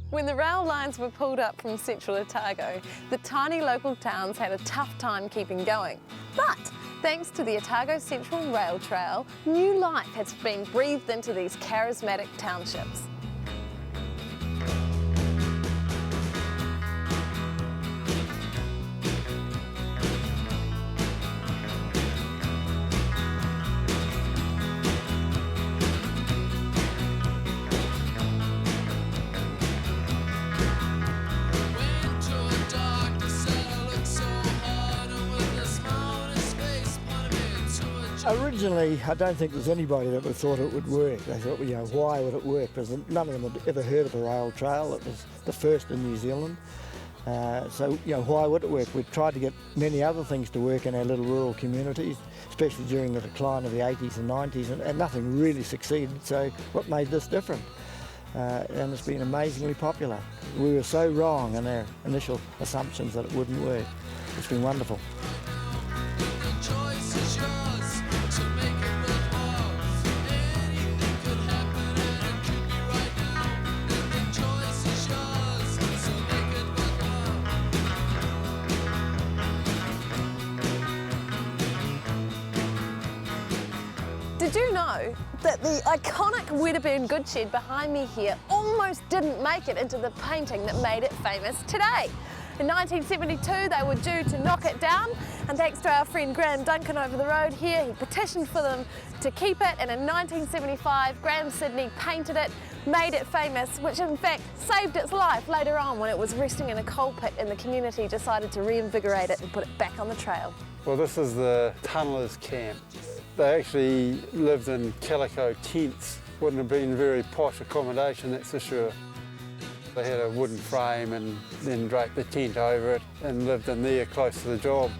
When the rail lines were pulled up from Central Otago, the tiny local towns had a tough time keeping going. But thanks to the Otago Central Rail Trail, new life has been breathed into these charismatic townships. Originally, I don't think there's anybody that would have thought it would work. They thought, why would it work? Because none of them had ever heard of a rail trail. It was the first in New Zealand. So, why would it work? We've tried to get many other things to work in our little rural communities, especially during the decline of the 80s and 90s, and nothing really succeeded. So what made this different? And it's been amazingly popular. We were so wrong in our initial assumptions that it wouldn't work. It's been wonderful. Did you know that the iconic Wedderburn goods shed behind me here almost didn't make it into the painting that made it famous today? In 1972 they were due to knock it down, and thanks to our friend Graham Duncan over the road here, he petitioned for them to keep it, and in 1975 Graham Sydney painted it, made it famous, which in fact saved its life later on when it was resting in a coal pit and the community decided to reinvigorate it and put it back on the trail. Well, this is the tunnellers' camp. They actually lived in calico tents. Wouldn't have been very posh accommodation, that's for sure. They had a wooden frame and then draped the tent over it and lived in there close to the job.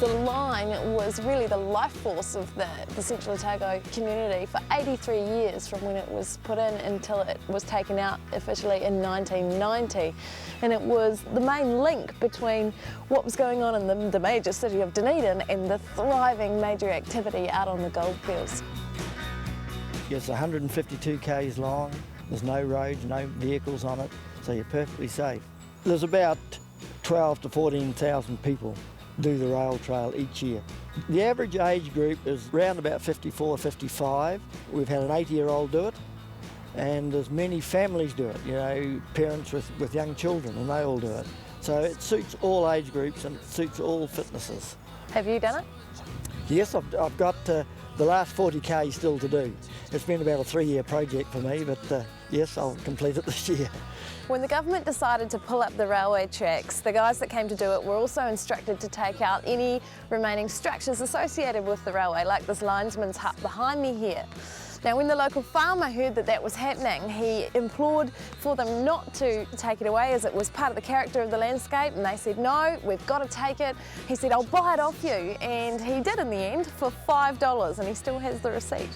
The line was really the life force of the Central Otago community for 83 years, from when it was put in until it was taken out officially in 1990. And it was the main link between what was going on in the major city of Dunedin and the thriving major activity out on the goldfields. It's 152 k's long, there's no roads, no vehicles on it, so you're perfectly safe. There's about 12 to 14,000 people do the rail trail each year. The average age group is around about 54, 55. We've had an 80-year-old do it, and there's many families do it, parents with young children, and they all do it. So it suits all age groups and it suits all fitnesses. Have you done it? Yes, I've got the last 40 k still to do. It's been about a 3-year project for me, but yes, I'll complete it this year. When the government decided to pull up the railway tracks, the guys that came to do it were also instructed to take out any remaining structures associated with the railway, like this linesman's hut behind me here. Now, when the local farmer heard that that was happening, he implored for them not to take it away, as it was part of the character of the landscape, and they said, no, we've got to take it. He said, I'll buy it off you, and he did in the end for $5, and he still has the receipt.